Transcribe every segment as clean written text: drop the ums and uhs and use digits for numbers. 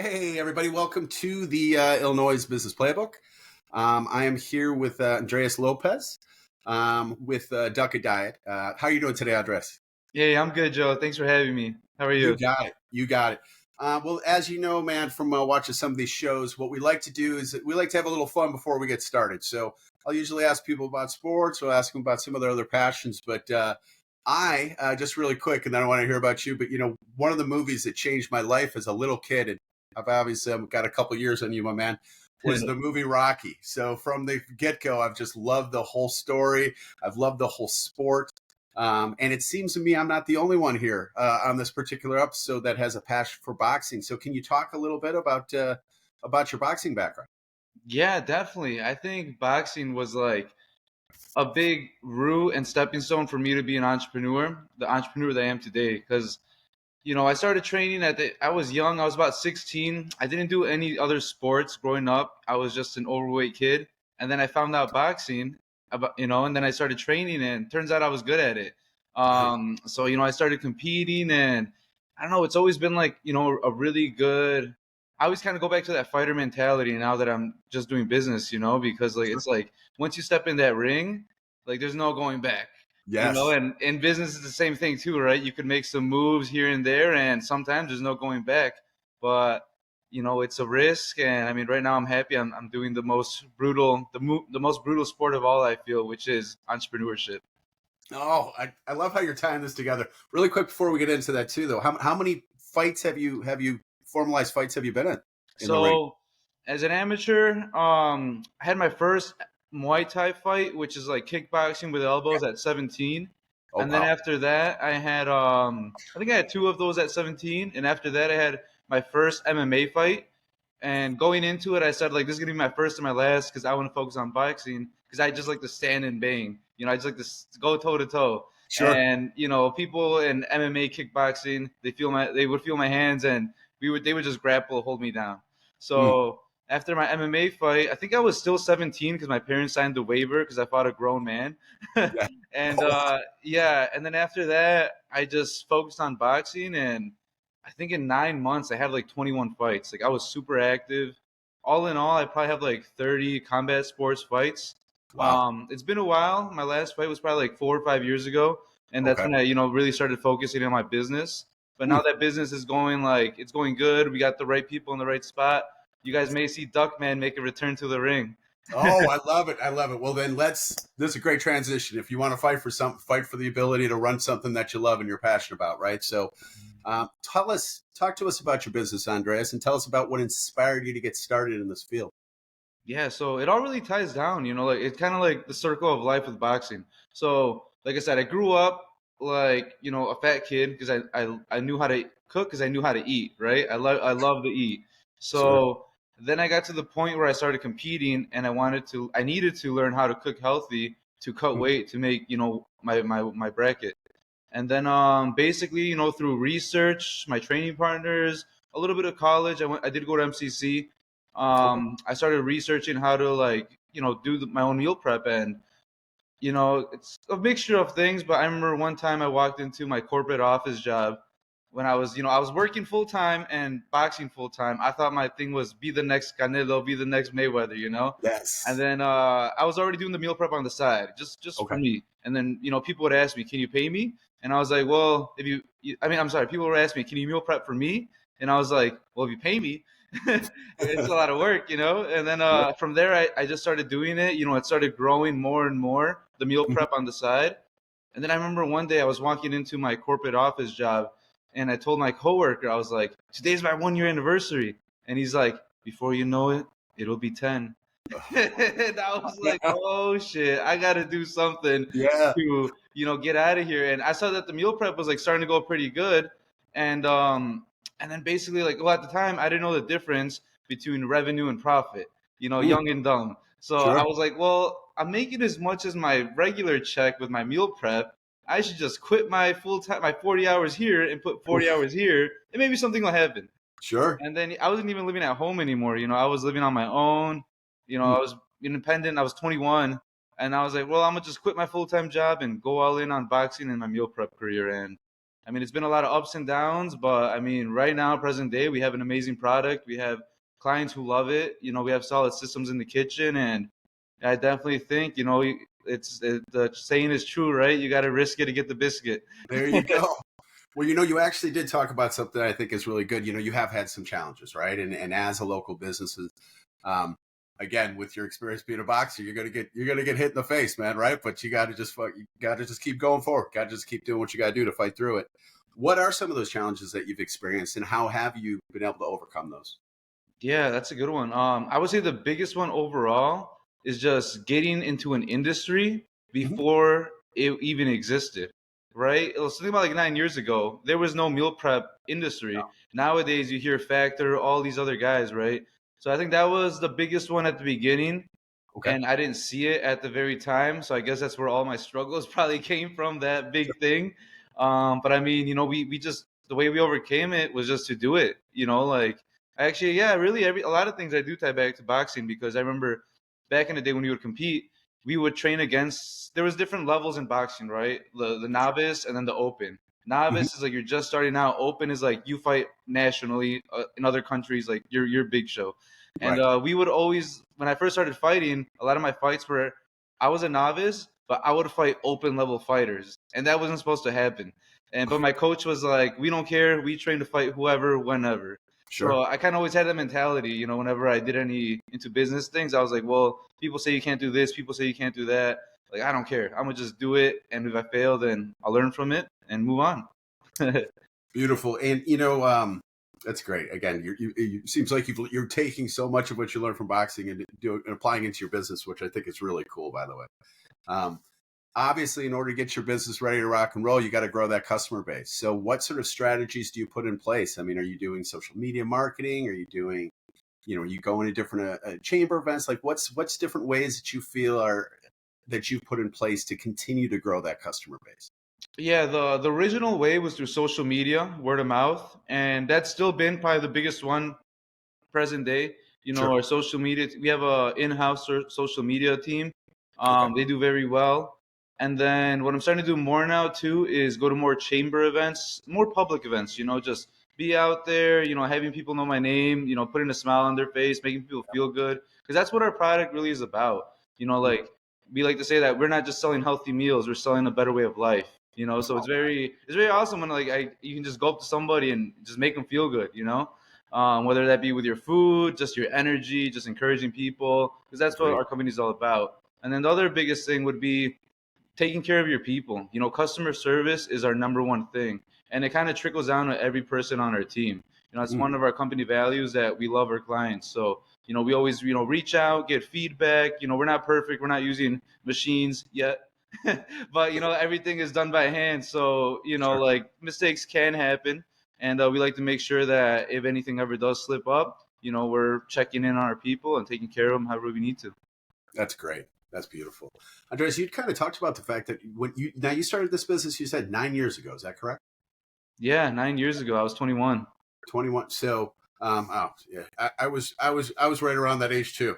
Hey, everybody, welcome to the Illinois Business Playbook. I am here with Andreas Lopez with Duck a Diet. How are you doing today, Andres? Hey, I'm good, Joe. Thanks for having me. How are You you? got it. You got it. Well, as you know, man, from watching some of these shows, what we like to do is we like to have a little fun before we get started. So I'll usually ask people about sports or ask them about some of their other passions. But I just really quick, and then I want to hear about you. But, one of the movies that changed my life as a little kid, and I've obviously got a couple years on you, my man, was the movie Rocky. So from the get-go, I've just loved the whole story. I've loved the whole sport. And it seems to me I'm not the only one here on this particular episode that has a passion for boxing. So can you talk a little bit about your boxing background? Yeah, definitely. I think boxing was like a big root and stepping stone for me to be an entrepreneur, the entrepreneur that I am today. Because, I started training I was young. I was about 16. I didn't do any other sports growing up. I was just an overweight kid. And then I found out boxing, and then I started training and turns out I was good at it. Nice. So, I started competing and I don't know, it's always been like, a really good, I always kind of go back to that fighter mentality now that I'm just doing business, because like, Sure. it's like once you step in that ring, like there's no going back. Yes. And in business is the same thing too, right? You could make some moves here and there, and sometimes there's no going back. But it's a risk, and I mean, right now I'm happy. I'm doing the most brutal, the most brutal sport of all. I feel, which is entrepreneurship. Oh, I love how you're tying this together. Really quick before we get into that too, though, how many fights have you formalized fights have you been in the ring? So, as an amateur, I had my first Muay Thai fight, which is like kickboxing with elbows at 17. Oh And then wow. after that, I think I had two of those at 17. And after that, I had my first MMA fight. And going into it, I said like this is gonna be my first and my last because I want to focus on boxing because I just like to stand and bang. I just like to go toe to toe. Sure. And people in MMA kickboxing, they would feel my hands and they would just grapple, hold me down. Mm. So after my MMA fight, I think I was still 17 because my parents signed the waiver because I fought a grown man. Yeah. And Oh, wow. yeah, and then after that, I just focused on boxing, and I think in 9 months I had like 21 fights. Like I was super active. All in all, I probably have like 30 combat sports fights. Wow. It's been a while. My last fight was probably like 4 or 5 years ago, and that's Okay. when I really started focusing on my business. But now Mm. that business is going like it's going good. We got the right people in the right spot. You guys may see Duckman make a return to the ring. Oh, I love it. I love it. Well, then this is a great transition. If you want to fight for something, fight for the ability to run something that you love and you're passionate about, right? So, talk to us about your business, Andreas, and tell us about what inspired you to get started in this field. Yeah, so it all really ties down, like it's kind of like the circle of life with boxing. So, like I said, I grew up like, a fat kid because I knew how to cook because I knew how to eat, right? I love to eat. Sure. So then I got to the point where I started competing and I needed to learn how to cook healthy to cut Mm. weight to make, my bracket. And then basically, through research, my training partners, a little bit of college, I did go to MCC. Okay. I started researching how to like, do my own meal prep, and it's a mixture of things. But I remember one time I walked into my corporate office job when I was working full time and boxing full time. I thought my thing was be the next Canelo, be the next Mayweather. And Yes. then I was already doing the meal prep on the side, just for Okay. me. And then people would ask me, "Can you pay me?" And I was like, "Well, if I mean, I'm sorry." People would ask me, "Can you meal prep for me?" And I was like, "Well, if you pay me." It's a lot of work. And then Yep. from there, I just started doing it. It started growing more and more, the meal Mhm. prep on the side. And then I remember one day I was walking into my corporate office job and I told my coworker, I was like, "Today's my 1 year anniversary." And he's like, "Before you know it, it'll be 10." And I was like, "Oh shit, I got to do something Yeah. to, get out of here." And I saw that the meal prep was like starting to go pretty good. And then basically like, well, at the time I didn't know the difference between revenue and profit, Mm. young and dumb. So I Sure. was like, well, I'm making as much as my regular check with my meal prep. I should just quit my full time, my 40 hours here and put 40 hours here, and maybe something will happen. Sure. And then I wasn't even living at home anymore. I was living on my own. Mm. I was independent. I was 21, and I was like, well, I'm gonna just quit my full time job and go all in on boxing and my meal prep career. And I mean, it's been a lot of ups and downs, but I mean, right now, present day, we have an amazing product. We have clients who love it. We have solid systems in the kitchen, and I definitely think, the saying is true, right? You got to risk it to get the biscuit. There you go. Well, you actually did talk about something I think is really good. You have had some challenges, right? And as a local business, um, again, with your experience being a boxer, you're gonna get hit in the face, man, right? But you got to just keep going forward. Got to just keep doing what you got to do to fight through it. What are some of those challenges that you've experienced, and how have you been able to overcome those? Yeah, that's a good one. I would say the biggest one overall is just getting into an industry Mhm. before it even existed, right? Let's think about like 9 years ago, there was no meal prep Yeah. industry. Nowadays, you hear Factor, all these other guys, right? So I think that was the biggest one at the beginning, Okay. and I didn't see it at the very time. So I guess that's where all my struggles probably came from, that Sure. big thing. But I mean, we just, the way we overcame it was just to do it. Like, actually, yeah, really, a lot of things I do tie back to boxing, because I remember back in the day when we would compete, we would train against. There was different levels in boxing, right? The Sure. novice and then the open. Mhm. Novice is like you're just starting out. Open is like you fight nationally in other countries, like your big show. And Right. we would always, when I first started fighting, a lot of my fights were, I was a novice, but I would fight open level fighters, and that wasn't supposed to happen. But my coach was like, "We don't care. We train to fight whoever, whenever." Sure. So I kind of always had that mentality, whenever I did any into business things, I was like, well, people say you can't do this, people say you can't do that. Like, I don't care. I'm gonna just do it, and if I fail, then I'll learn from it and move on. Beautiful. And that's great. Again, you seems like you're taking so much of what you learned from boxing and and applying into your business, which I think is really cool. By the way, um, obviously, in order to get your business ready to rock and roll, you got to grow that customer base. So, what sort of strategies do you put in place? I mean, are you doing social media marketing? Are you doing, are you going to different chamber events? Like, what's different ways that you feel are that you've put in place to continue to grow that customer base? Yeah, the original way was through social media, word of mouth, and that's still been probably the biggest one present day. Sure. Our social media, we have a in-house social media team. Okay. They do very well. And then what I'm starting to do more now too is go to more chamber events, more public events. Just be out there. Having people know my name. Putting a smile on their face, making people feel good, because that's what our product really is about. Mm. Like, we like to say that we're not just selling healthy meals; we're selling a better way of life. So Oh, it's very awesome when like you can just go up to somebody and just make them feel good. Whether that be with your food, just your energy, just encouraging people, because that's what great. our company is all about. And then the other biggest thing would be taking care of your people. Customer service is our number one thing, and it kind of trickles down to every person on our team. It's Mm. one of our company values that we love our clients. So, we always, reach out, get feedback. We're not perfect. We're not using machines yet. But everything is done by hand, so Sure. like mistakes can happen, and we like to make sure that if anything ever does slip up, we're checking in on our people and taking care of them however we need to. That's great. That's beautiful. Andreas, you kind of talked about the fact that when you started this business, you said 9 years ago. Is that correct? Yeah, 9 years ago I was 21. 21. So, oh yeah, I was right around that age too.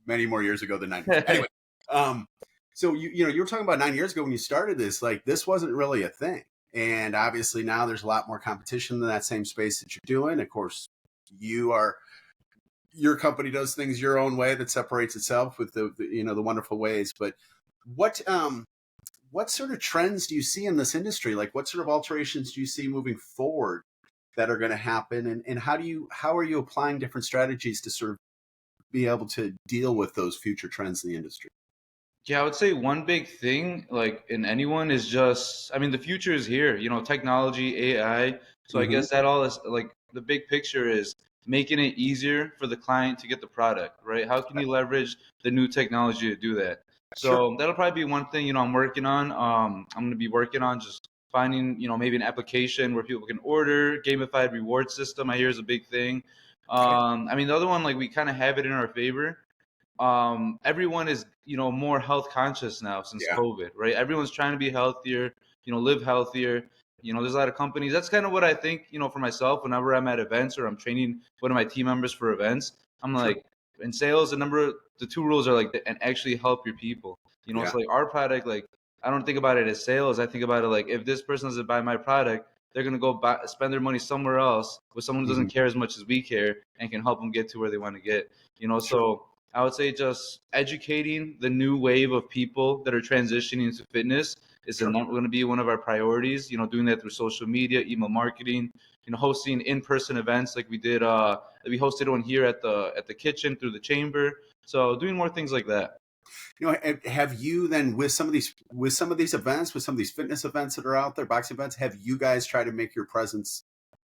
Many more years ago than 9 years. Anyway, um, so you were talking about 9 years ago when you started this. Like this wasn't really a thing, and obviously now there's a lot more competition in that same space that you're doing. Of course, you are your company does things your own way that separates itself with the wonderful ways. But what what sort of trends do you see in this industry? Like what sort of alterations do you see moving forward that are going to happen? And how are you applying different strategies to sort of be able to deal with those future trends in the industry? Yeah, I would say one big thing, like in anyone, is just, I mean, the future is here, technology, AI. So I Hmm. guess that all is like the big picture is making it easier for the client to get the product, right? How can you leverage the new technology to do that? Sure. So that'll probably be one thing, I'm working on. I'm going to be working on just finding, maybe an application where people can order, gamified reward system, I hear is a big thing. Okay. I mean, the other one, like we kind of have it in our favor. Everyone is more health conscious now since Yeah. COVID, right? Everyone's trying to be healthier, live healthier. There's a lot of companies. That's kind of what I think, for myself. Whenever I'm at events or I'm training one of my team members for events, I'm Sure. like, in sales, the two rules are like and actually help your people. Yeah. So like our product, like I don't think about it as sales. I think about it like, if this person doesn't buy my product, they're gonna go spend their money somewhere else with someone who Hmm. doesn't care as much as we care and can help them get to where they want to get. Sure. So I would say just educating the new wave of people that are transitioning into fitness is Sure. going to be one of our priorities. Doing that through social media, email marketing, hosting in-person events like we did. We hosted one here at the kitchen through the chamber. So doing more things like that. Have you then with some of these events, with some of these fitness events that are out there, boxing events, have you guys tried to make your presence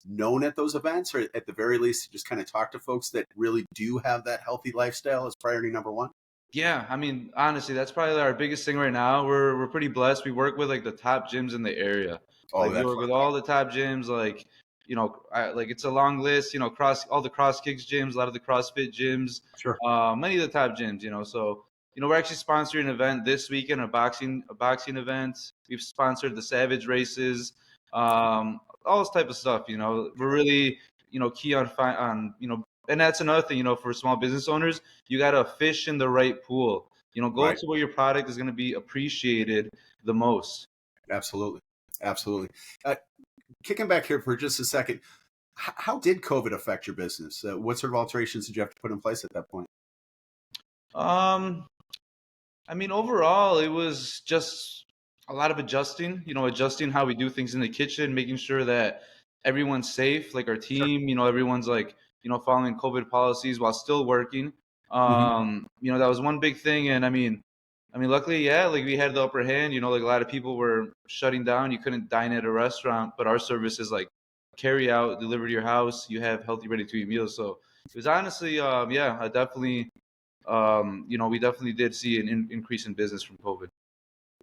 known at those events, or at the very least, just kind of talk to folks that really do have that healthy lifestyle as priority number one? Yeah, I mean, honestly, that's probably our biggest thing right now. We're pretty blessed. We work with like the top gyms in the area. Oh, Like we that's work what with I thought. all the top gyms. Like like it's a long list. Cross all the cross kicks gyms, a lot of the CrossFit gyms, Sure. many of the top gyms. So we're actually sponsoring an event this weekend, a boxing event. We've sponsored the Savage races, all this type of stuff. We're really key on and that's another thing. For small business owners, you got to fish in the right pool. Go Right. to where your product is going to be appreciated the most. Absolutely. Absolutely. Uh, Kicking back here for just a second, how did COVID affect your business? What sort of alterations did you have to put in place at that point? Um, I mean, overall, it was just a lot of adjusting. Adjusting how we do things in the kitchen, making sure that everyone's safe, like our Sure. team. Everyone's like following COVID policies while still working. Hmm. That was one big thing, and I mean, luckily, yeah, like we had the upper hand. Like a lot of people were shutting down. You couldn't dine at a restaurant, but our service is like carry out, deliver to your house. You have healthy, ready to eat meals. So it was honestly, yeah, I definitely, we definitely did see an increase in business from COVID.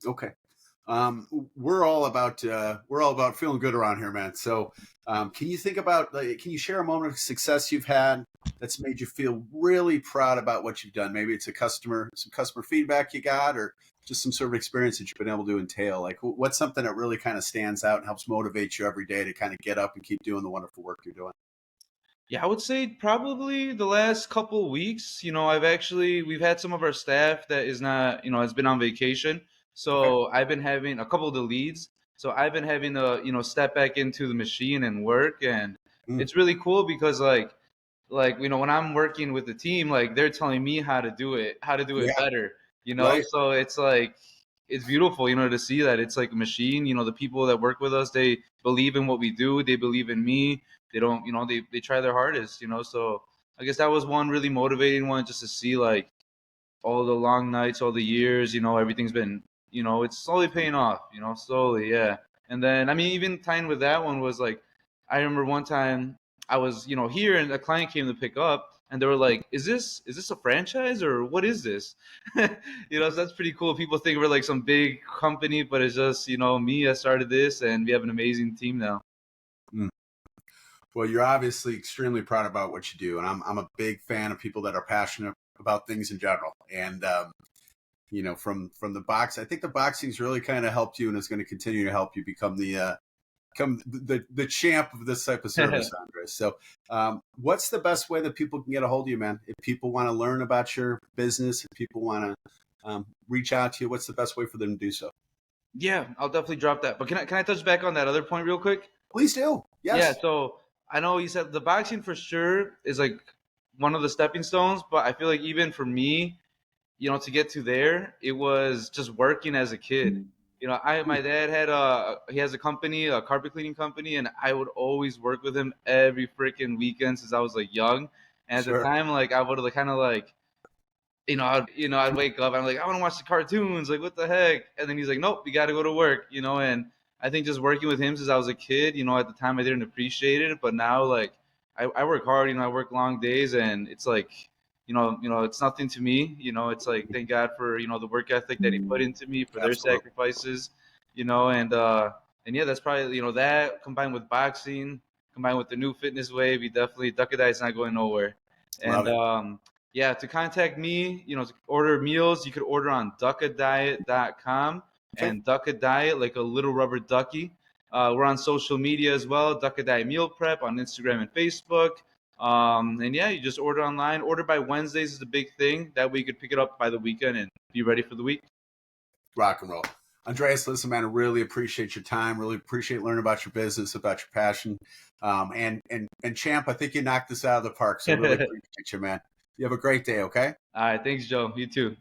Okay. We're all about feeling good around here, man. So, can you think about can you share a moment of success you've had that's made you feel really proud about what you've done? Maybe it's some customer feedback you got, or just some sort of experience that you've been able to entail. Like, what's something that really kind of stands out and helps motivate you every day to kind of get up and keep doing the wonderful work you're doing? Yeah, I would say probably the last couple weeks. We've had some of our staff that is not, has been on vacation. Okay. So I've been having a couple of the leads. So I've been having to, step back into the machine and work. And Mm, it's really cool because when I'm working with the team, like they're telling me how to do it yeah. better. Right. So it's like it's beautiful, to see that it's like a machine. The people that work with us, they believe in what we do. They believe in me. They don't, they try their hardest. So I guess that was one really motivating one, just to see like all the long nights, all the years, everything's been, it's slowly paying off, slowly, yeah. And then, I mean, even tying with that one was like, I remember one time I was, here and a client came to pick up and they were like, is this a franchise or what is this? So that's pretty cool. People think we're like some big company, but it's just, me, I started this and we have an amazing team now. Mm. Well, you're obviously extremely proud about what you do, and I'm a big fan of people that are passionate about things in general. And from the box, I think the boxing's really kind of helped you, and is going to continue to help you become the champ of this type of service, Andres. So, what's the best way that people can get a hold of you, man? If people want to learn about your business, if people want to reach out to you, what's the best way for them to do so? Yeah, I'll definitely drop that. But can I touch back on that other point real quick? Please do. Yeah, Yes. so I know you said the boxing for sure is like one of the stepping stones, but I feel like even for me, to get to there, it was just working as a kid. My dad he has a company, a carpet cleaning company, and I would always work with him every freaking weekend since I was like young. And at the Sure. time, like I would like kind of like I'd wake up. I'm like, I want to watch the cartoons. Like, what the heck? And then he's like, nope, you got to go to work. And I think just working with him since I was a kid. At the time I didn't appreciate it, but now like I work hard. I work long days, and it's like, it's nothing to me. It's like thank God for the work ethic that he put into me, for their Absolutely. sacrifices. And yeah, that's probably that combined with boxing, combined with the new fitness wave. You definitely Duck or Die is not going nowhere. Love And it. yeah, to contact me, to order meals, you could order on duckadiet.com, Okay. and Duck a Diet, like a little rubber ducky. We're on social media as well, Duck a Diet Meal Prep on Instagram and Facebook. And yeah, you just order online. Order by Wednesdays is the big thing. That way you could pick it up by the weekend and be ready for the week. Rock and roll. Andreas, listen, man, I really appreciate your time. Really appreciate learning about your business, about your passion. And Champ, I think you knocked this out of the park. So I really appreciate you, man. You have a great day, okay? All right, thanks, Joe. You too.